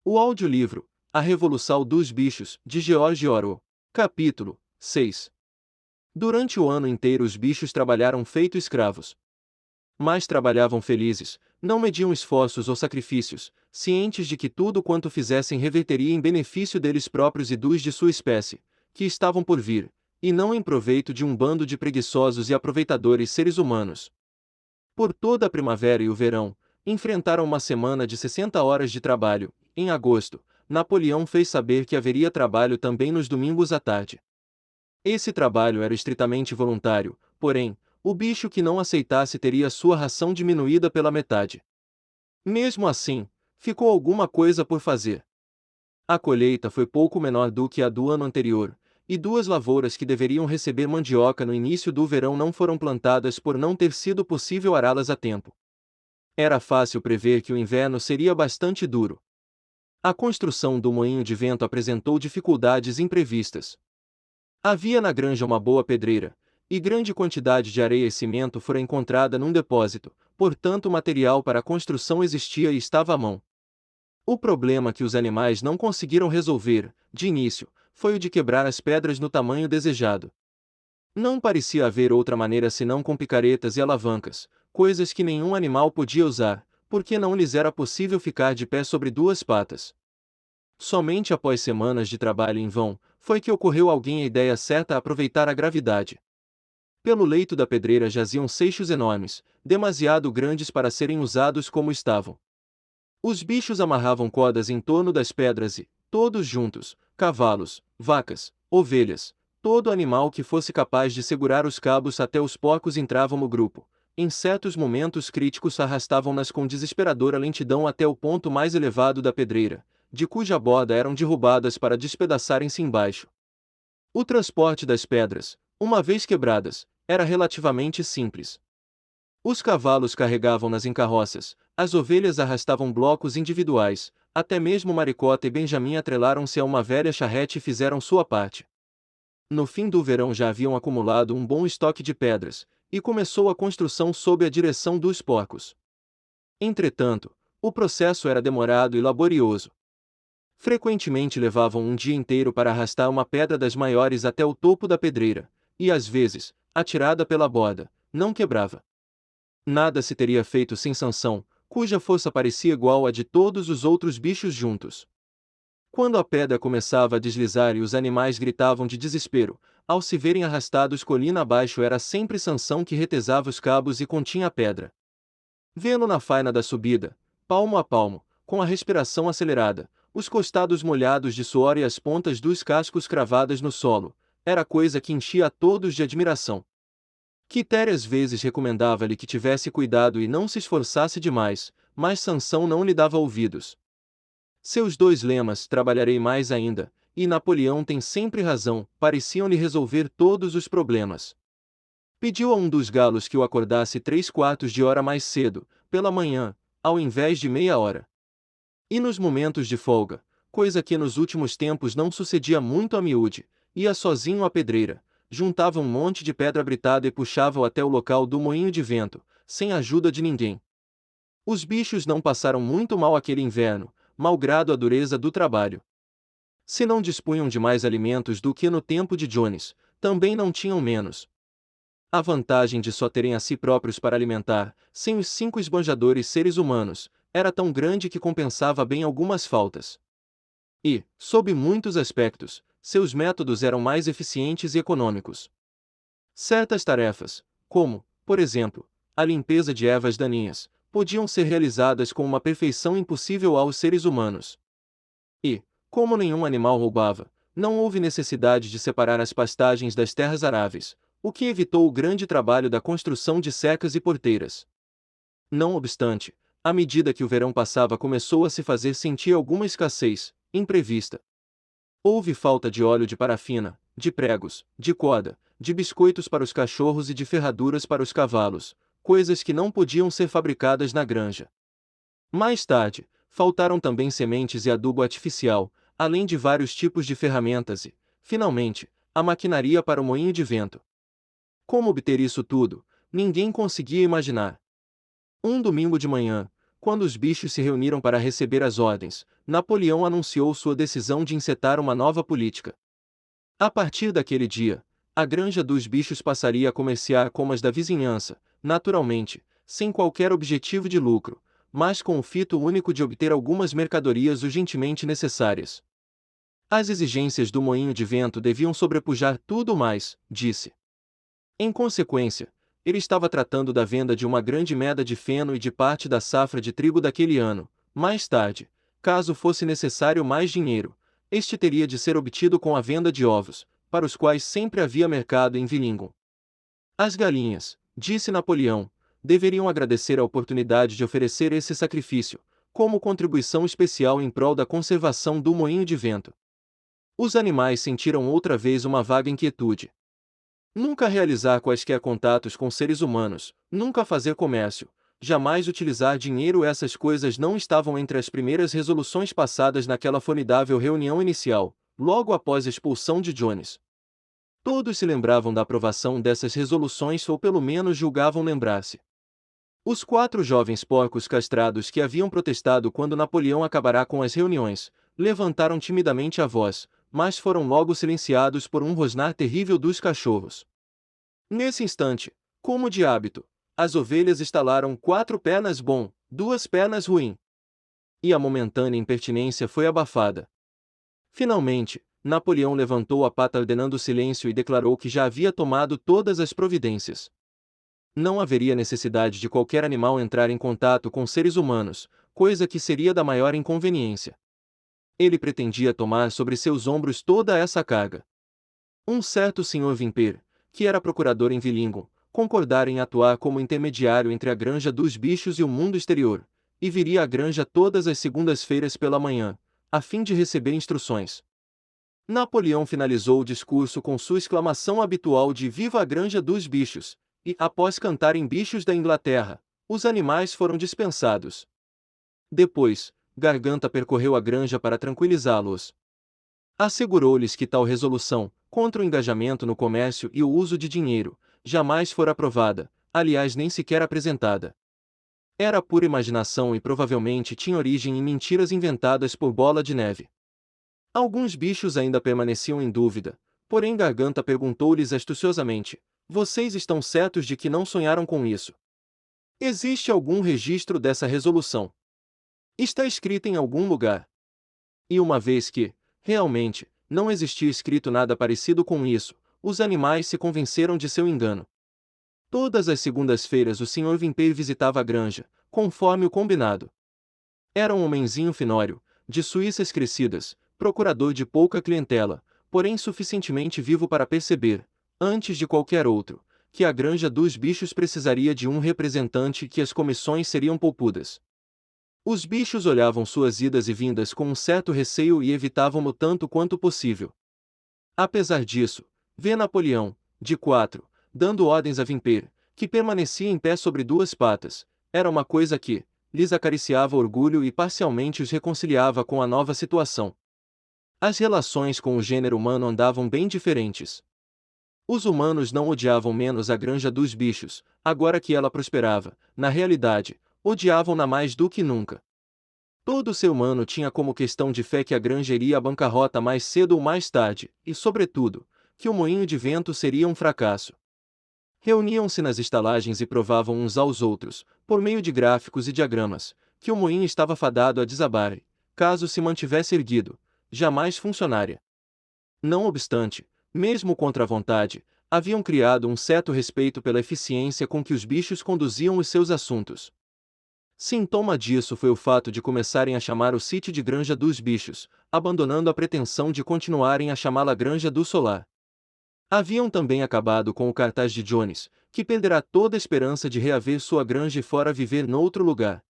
O audiolivro A Revolução dos Bichos, de George Orwell. Capítulo 6. Durante o ano inteiro os bichos trabalharam feito escravos. Mas trabalhavam felizes, não mediam esforços ou sacrifícios, cientes de que tudo quanto fizessem reverteria em benefício deles próprios e dos de sua espécie, que estavam por vir, e não em proveito de um bando de preguiçosos e aproveitadores seres humanos. Por toda a primavera e o verão, enfrentaram uma semana de 60 horas de trabalho. Em agosto, Napoleão fez saber que haveria trabalho também nos domingos à tarde. Esse trabalho era estritamente voluntário, porém, o bicho que não aceitasse teria sua ração diminuída pela metade. Mesmo assim, ficou alguma coisa por fazer. A colheita foi pouco menor do que a do ano anterior, e 2 lavouras que deveriam receber mandioca no início do verão não foram plantadas por não ter sido possível ará-las a tempo. Era fácil prever que o inverno seria bastante duro. A construção do moinho de vento apresentou dificuldades imprevistas. Havia na granja uma boa pedreira, e grande quantidade de areia e cimento fora encontrada num depósito, portanto o material para a construção existia e estava à mão. O problema que os animais não conseguiram resolver, de início, foi o de quebrar as pedras no tamanho desejado. Não parecia haver outra maneira senão com picaretas e alavancas, coisas que nenhum animal podia usar, porque não lhes era possível ficar de pé sobre 2 patas. Somente após semanas de trabalho em vão, foi que ocorreu a alguém a ideia certa a aproveitar a gravidade. Pelo leito da pedreira jaziam seixos enormes, demasiado grandes para serem usados como estavam. Os bichos amarravam cordas em torno das pedras e, todos juntos, cavalos, vacas, ovelhas, todo animal que fosse capaz de segurar os cabos até os porcos entravam no grupo. Em certos momentos críticos arrastavam-nas com desesperadora lentidão até o ponto mais elevado da pedreira, de cuja borda eram derrubadas para despedaçarem-se embaixo. O transporte das pedras, uma vez quebradas, era relativamente simples. Os cavalos carregavam-nas em carroças, as ovelhas arrastavam blocos individuais, até mesmo Maricota e Benjamim atrelaram-se a uma velha charrete e fizeram sua parte. No fim do verão já haviam acumulado um bom estoque de pedras, e começou a construção sob a direção dos porcos. Entretanto, o processo era demorado e laborioso. Frequentemente levavam um dia inteiro para arrastar uma pedra das maiores até o topo da pedreira, e às vezes, atirada pela borda, não quebrava. Nada se teria feito sem Sansão, cuja força parecia igual à de todos os outros bichos juntos. Quando a pedra começava a deslizar e os animais gritavam de desespero, ao se verem arrastados colina abaixo era sempre Sansão que retesava os cabos e continha a pedra. Vendo na faina da subida, palmo a palmo, com a respiração acelerada, os costados molhados de suor e as pontas dos cascos cravadas no solo, era coisa que enchia a todos de admiração. Quitéria às vezes recomendava-lhe que tivesse cuidado e não se esforçasse demais, mas Sansão não lhe dava ouvidos. Seus 2 lemas, trabalharei mais ainda, e Napoleão tem sempre razão, pareciam-lhe resolver todos os problemas. Pediu a um dos galos que o acordasse 3/4 de hora mais cedo, pela manhã, ao invés de meia hora. E nos momentos de folga, coisa que nos últimos tempos não sucedia muito a miúde, ia sozinho à pedreira, juntava um monte de pedra britada e puxava-o até o local do moinho de vento, sem ajuda de ninguém. Os bichos não passaram muito mal aquele inverno, malgrado a dureza do trabalho. Se não dispunham de mais alimentos do que no tempo de Jones, também não tinham menos. A vantagem de só terem a si próprios para alimentar, sem os 5 esbanjadores seres humanos, era tão grande que compensava bem algumas faltas. E, sob muitos aspectos, seus métodos eram mais eficientes e econômicos. Certas tarefas, como, por exemplo, a limpeza de ervas daninhas, podiam ser realizadas com uma perfeição impossível aos seres humanos. E, como nenhum animal roubava, não houve necessidade de separar as pastagens das terras aráveis, o que evitou o grande trabalho da construção de cercas e porteiras. Não obstante, à medida que o verão passava começou a se fazer sentir alguma escassez, imprevista. Houve falta de óleo de parafina, de pregos, de corda, de biscoitos para os cachorros e de ferraduras para os cavalos, coisas que não podiam ser fabricadas na granja. Mais tarde, faltaram também sementes e adubo artificial, além de vários tipos de ferramentas e, finalmente, a maquinaria para o moinho de vento. Como obter isso tudo, ninguém conseguia imaginar. Um domingo de manhã, Quando os bichos se reuniram para receber as ordens, Napoleão anunciou sua decisão de encetar uma nova política. A partir daquele dia, a granja dos bichos passaria a comerciar como as da vizinhança, naturalmente, sem qualquer objetivo de lucro, mas com o fito único de obter algumas mercadorias urgentemente necessárias. As exigências do moinho de vento deviam sobrepujar tudo mais, disse. Em consequência, ele estava tratando da venda de uma grande meda de feno e de parte da safra de trigo daquele ano. Mais tarde, caso fosse necessário mais dinheiro, este teria de ser obtido com a venda de ovos, para os quais sempre havia mercado em Villingen. As galinhas, disse Napoleão, deveriam agradecer a oportunidade de oferecer esse sacrifício, como contribuição especial em prol da conservação do moinho de vento. Os animais sentiram outra vez uma vaga inquietude. Nunca realizar quaisquer contatos com seres humanos, nunca fazer comércio, jamais utilizar dinheiro, essas coisas não estavam entre as primeiras resoluções passadas naquela formidável reunião inicial, logo após a expulsão de Jones. Todos se lembravam da aprovação dessas resoluções ou pelo menos julgavam lembrar-se. Os 4 jovens porcos castrados que haviam protestado quando Napoleão acabará com as reuniões, levantaram timidamente a voz, mas foram logo silenciados por um rosnar terrível dos cachorros. Nesse instante, como de hábito, as ovelhas estalaram 4 pernas bom, 2 pernas ruim. E a momentânea impertinência foi abafada. Finalmente, Napoleão levantou a pata ordenando silêncio e declarou que já havia tomado todas as providências. Não haveria necessidade de qualquer animal entrar em contato com seres humanos, coisa que seria da maior inconveniência. Ele pretendia tomar sobre seus ombros toda essa carga. Um certo Sr. Vimper, que era procurador em Villingen, concordara em atuar como intermediário entre a granja dos bichos e o mundo exterior, e viria à granja todas as segundas-feiras pela manhã, a fim de receber instruções. Napoleão finalizou o discurso com sua exclamação habitual de "Viva a granja dos bichos!", e, após cantarem Bichos da Inglaterra, os animais foram dispensados. Depois, Garganta percorreu a granja para tranquilizá-los. Assegurou-lhes que tal resolução, contra o engajamento no comércio e o uso de dinheiro, jamais fora aprovada, aliás nem sequer apresentada. Era pura imaginação e provavelmente tinha origem em mentiras inventadas por Bola de Neve. Alguns bichos ainda permaneciam em dúvida, porém Garganta perguntou-lhes astuciosamente: "Vocês estão certos de que não sonharam com isso? Existe algum registro dessa resolução? Está escrita em algum lugar?" E uma vez que, realmente, não existia escrito nada parecido com isso, os animais se convenceram de seu engano. Todas as segundas-feiras o Sr. Vimper visitava a granja, conforme o combinado. Era um homenzinho finório, de suíças crescidas, procurador de pouca clientela, porém suficientemente vivo para perceber, antes de qualquer outro, que a granja dos bichos precisaria de um representante e que as comissões seriam poupudas. Os bichos olhavam suas idas e vindas com um certo receio e evitavam-no tanto quanto possível. Apesar disso, vê Napoleão, de 4, dando ordens a Vimper, que permanecia em pé sobre 2 patas, era uma coisa que lhes acariciava o orgulho e parcialmente os reconciliava com a nova situação. As relações com o gênero humano andavam bem diferentes. Os humanos não odiavam menos a granja dos bichos, agora que ela prosperava, na realidade, odiavam-na mais do que nunca. Todo ser humano tinha como questão de fé que a granja iria à bancarrota mais cedo ou mais tarde, e, sobretudo, que o moinho de vento seria um fracasso. Reuniam-se nas estalagens e provavam uns aos outros, por meio de gráficos e diagramas, que o moinho estava fadado a desabar e, caso se mantivesse erguido, jamais funcionaria. Não obstante, mesmo contra a vontade, haviam criado um certo respeito pela eficiência com que os bichos conduziam os seus assuntos. Sintoma disso foi o fato de começarem a chamar o sítio de Granja dos Bichos, abandonando a pretensão de continuarem a chamá-la Granja do Solar. Haviam também acabado com o cartaz de Jones, que perderá toda a esperança de reaver sua granja e fora viver noutro lugar.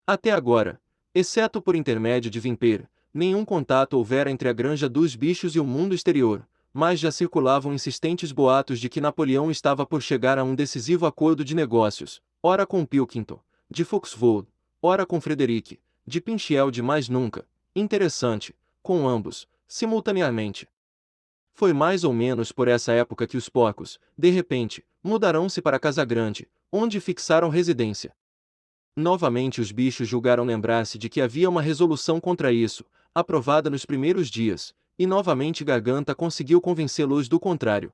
Até agora, exceto por intermédio de Vimper, nenhum contato houvera entre a Granja dos Bichos e o mundo exterior, mas já circulavam insistentes boatos de que Napoleão estava por chegar a um decisivo acordo de negócios, ora com Pilkington, de Foxvold, ora com Frederick, de Pinchel mais nunca, interessante, com ambos, simultaneamente. Foi mais ou menos por essa época que os porcos, de repente, mudarão-se para Casagrande, onde fixaram residência. Novamente os bichos julgaram lembrar-se de que havia uma resolução contra isso, aprovada nos primeiros dias, e novamente Garganta conseguiu convencê-los do contrário.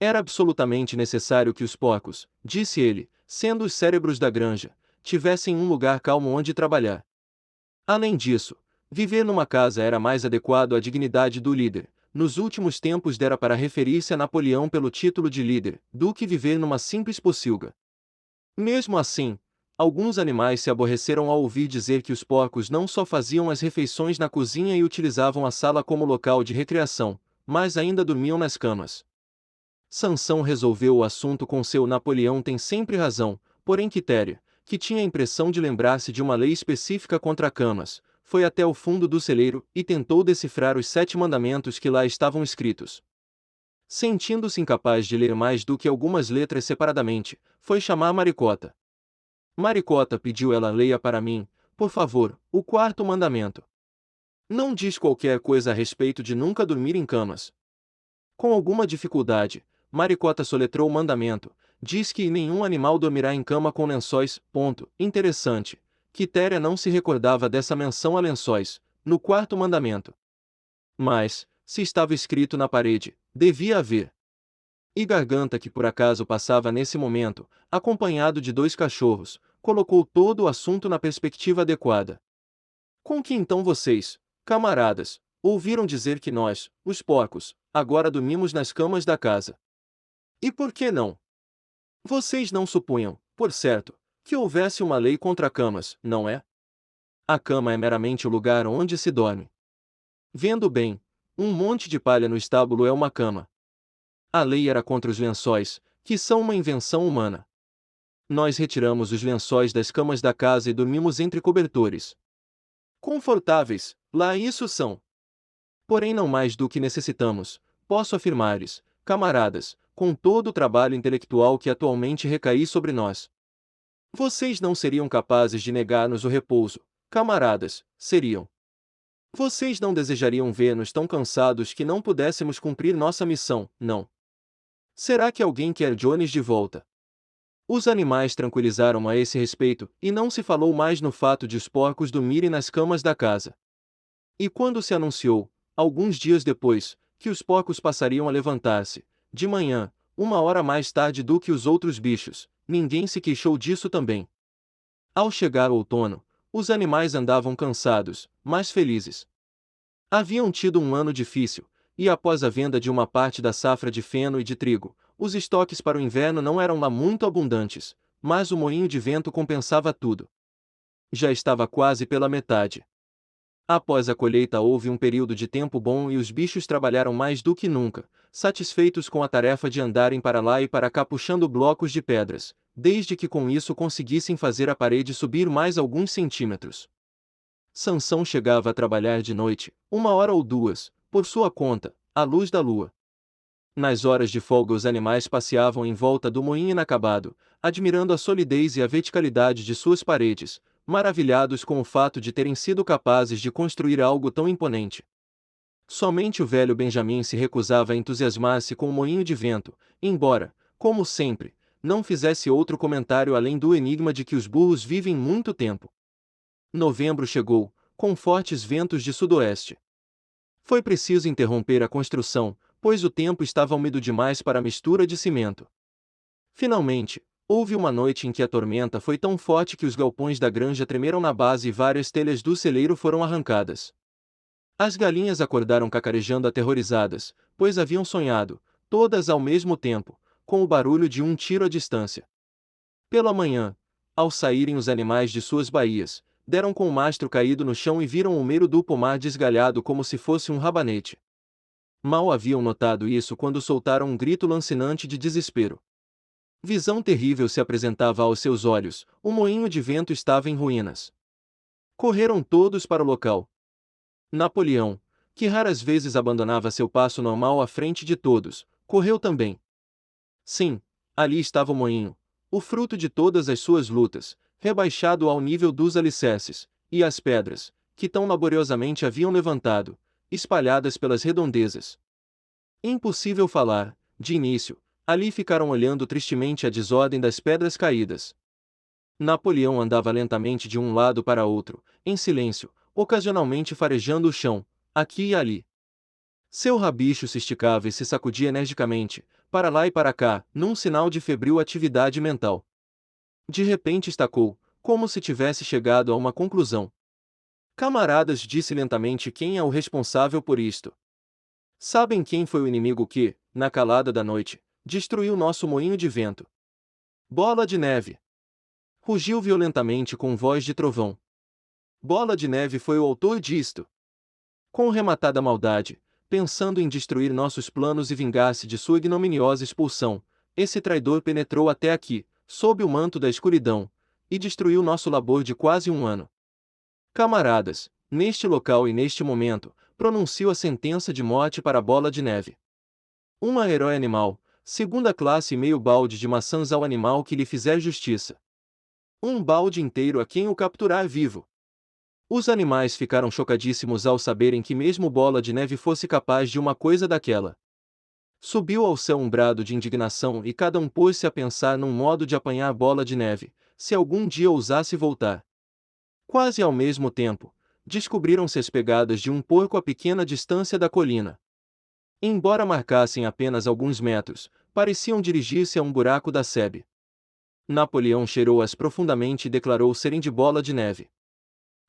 Era absolutamente necessário que os porcos, disse ele, sendo os cérebros da granja, tivessem um lugar calmo onde trabalhar. Além disso, viver numa casa era mais adequado à dignidade do líder. Nos últimos tempos dera para referir-se a Napoleão pelo título de líder, do que viver numa simples pocilga. Mesmo assim, alguns animais se aborreceram ao ouvir dizer que os porcos não só faziam as refeições na cozinha e utilizavam a sala como local de recreação, mas ainda dormiam nas camas. Sansão resolveu o assunto com seu Napoleão tem sempre razão, porém Quitéria, que tinha a impressão de lembrar-se de uma lei específica contra camas, foi até o fundo do celeiro e tentou decifrar os 7 mandamentos que lá estavam escritos. Sentindo-se incapaz de ler mais do que algumas letras separadamente, foi chamar Maricota. Maricota pediu ela leia para mim, por favor, o 4º mandamento. Não diz qualquer coisa a respeito de nunca dormir em camas. Com alguma dificuldade, Maricota soletrou o mandamento, diz que nenhum animal dormirá em cama com lençóis. Interessante. Quitéria não se recordava dessa menção a lençóis, no 4º mandamento. Mas, se estava escrito na parede, devia haver. E Garganta, que por acaso passava nesse momento, acompanhado de 2 cachorros, colocou todo o assunto na perspectiva adequada. Com que então vocês, camaradas, ouviram dizer que nós, os porcos, agora dormimos nas camas da casa? E por que não? Vocês não supunham, por certo, que houvesse uma lei contra camas, não é? A cama é meramente o lugar onde se dorme. Vendo bem, um monte de palha no estábulo é uma cama. A lei era contra os lençóis, que são uma invenção humana. Nós retiramos os lençóis das camas da casa e dormimos entre cobertores. Confortáveis, lá isso são. Porém não mais do que necessitamos, posso afirmar-lhes, camaradas, com todo o trabalho intelectual que atualmente recai sobre nós. Vocês não seriam capazes de negar-nos o repouso, camaradas, seriam. Vocês não desejariam ver-nos tão cansados que não pudéssemos cumprir nossa missão, não? Será que alguém quer Jones de volta? Os animais tranquilizaram a esse respeito, e não se falou mais no fato de os porcos dormirem nas camas da casa. E quando se anunciou, alguns dias depois, que os porcos passariam a levantar-se, de manhã, 1 hora mais tarde do que os outros bichos, ninguém se queixou disso também. Ao chegar o outono, os animais andavam cansados, mas felizes. Haviam tido um ano difícil, e após a venda de uma parte da safra de feno e de trigo, os estoques para o inverno não eram lá muito abundantes, mas o moinho de vento compensava tudo. Já estava quase pela metade. Após a colheita houve um período de tempo bom e os bichos trabalharam mais do que nunca, satisfeitos com a tarefa de andarem para lá e para cá puxando blocos de pedras, desde que com isso conseguissem fazer a parede subir mais alguns centímetros. Sansão chegava a trabalhar de noite, 1 hora ou 2, por sua conta, à luz da lua. Nas horas de folga os animais passeavam em volta do moinho inacabado, admirando a solidez e a verticalidade de suas paredes, maravilhados com o fato de terem sido capazes de construir algo tão imponente. Somente o velho Benjamin se recusava a entusiasmar-se com o moinho de vento, embora, como sempre, não fizesse outro comentário além do enigma de que os burros vivem muito tempo. Novembro chegou, com fortes ventos de sudoeste. Foi preciso interromper a construção, pois o tempo estava úmido demais para a mistura de cimento. Finalmente, houve uma noite em que a tormenta foi tão forte que os galpões da granja tremeram na base e várias telhas do celeiro foram arrancadas. As galinhas acordaram cacarejando aterrorizadas, pois haviam sonhado, todas ao mesmo tempo, com o barulho de um tiro à distância. Pela manhã, ao saírem os animais de suas baías, deram com o mastro caído no chão e viram o meio do pomar desgalhado como se fosse um rabanete. Mal haviam notado isso quando soltaram um grito lancinante de desespero. Visão terrível se apresentava aos seus olhos, o moinho de vento estava em ruínas. Correram todos para o local. Napoleão, que raras vezes abandonava seu passo normal à frente de todos, correu também. Sim, ali estava o moinho, o fruto de todas as suas lutas, rebaixado ao nível dos alicerces, e as pedras, que tão laboriosamente haviam levantado, espalhadas pelas redondezas. Impossível falar, de início, ali ficaram olhando tristemente a desordem das pedras caídas. Napoleão andava lentamente de um lado para outro, em silêncio, ocasionalmente farejando o chão, aqui e ali. Seu rabicho se esticava e se sacudia energicamente, para lá e para cá, num sinal de febril atividade mental. De repente estacou, como se tivesse chegado a uma conclusão. Camaradas, disse lentamente, quem é o responsável por isto? Sabem quem foi o inimigo que, na calada da noite, destruiu nosso moinho de vento? Bola de Neve. Rugiu violentamente com voz de trovão. Bola de Neve foi o autor disto. Com rematada maldade, pensando em destruir nossos planos e vingar-se de sua ignominiosa expulsão, esse traidor penetrou até aqui, sob o manto da escuridão, e destruiu nosso labor de quase um ano. Camaradas, neste local e neste momento, pronuncio a sentença de morte para a Bola de Neve. Uma herói animal, segunda classe e meio balde de maçãs ao animal que lhe fizer justiça. Um balde inteiro a quem o capturar vivo. Os animais ficaram chocadíssimos ao saberem que mesmo Bola de Neve fosse capaz de uma coisa daquela. Subiu ao céu um brado de indignação e cada um pôs-se a pensar num modo de apanhar Bola de Neve, se algum dia ousasse voltar. Quase ao mesmo tempo, descobriram-se as pegadas de um porco a pequena distância da colina. Embora marcassem apenas alguns metros, pareciam dirigir-se a um buraco da sebe. Napoleão cheirou-as profundamente e declarou serem de Bola de Neve.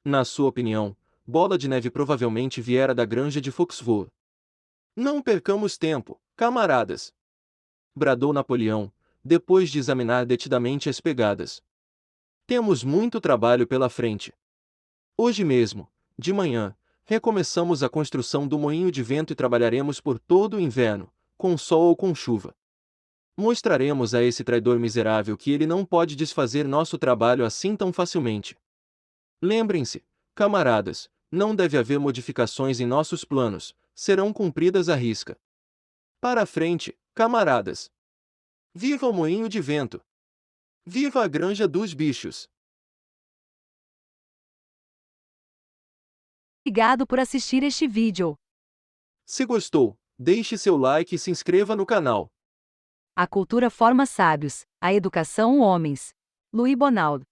Na sua opinião, Bola de Neve provavelmente viera da granja de Foxvoort. Não percamos tempo, camaradas! Bradou Napoleão, depois de examinar detidamente as pegadas. Temos muito trabalho pela frente. Hoje mesmo, de manhã, recomeçamos a construção do moinho de vento e trabalharemos por todo o inverno, com sol ou com chuva. Mostraremos a esse traidor miserável que ele não pode desfazer nosso trabalho assim tão facilmente. Lembrem-se, camaradas, não deve haver modificações em nossos planos, serão cumpridas à risca. Para a frente, camaradas! Viva o moinho de vento! Viva a granja dos bichos! Obrigado por assistir este vídeo. Se gostou, deixe seu like e se inscreva no canal. A cultura forma sábios, a educação homens. Luís Bonaldo.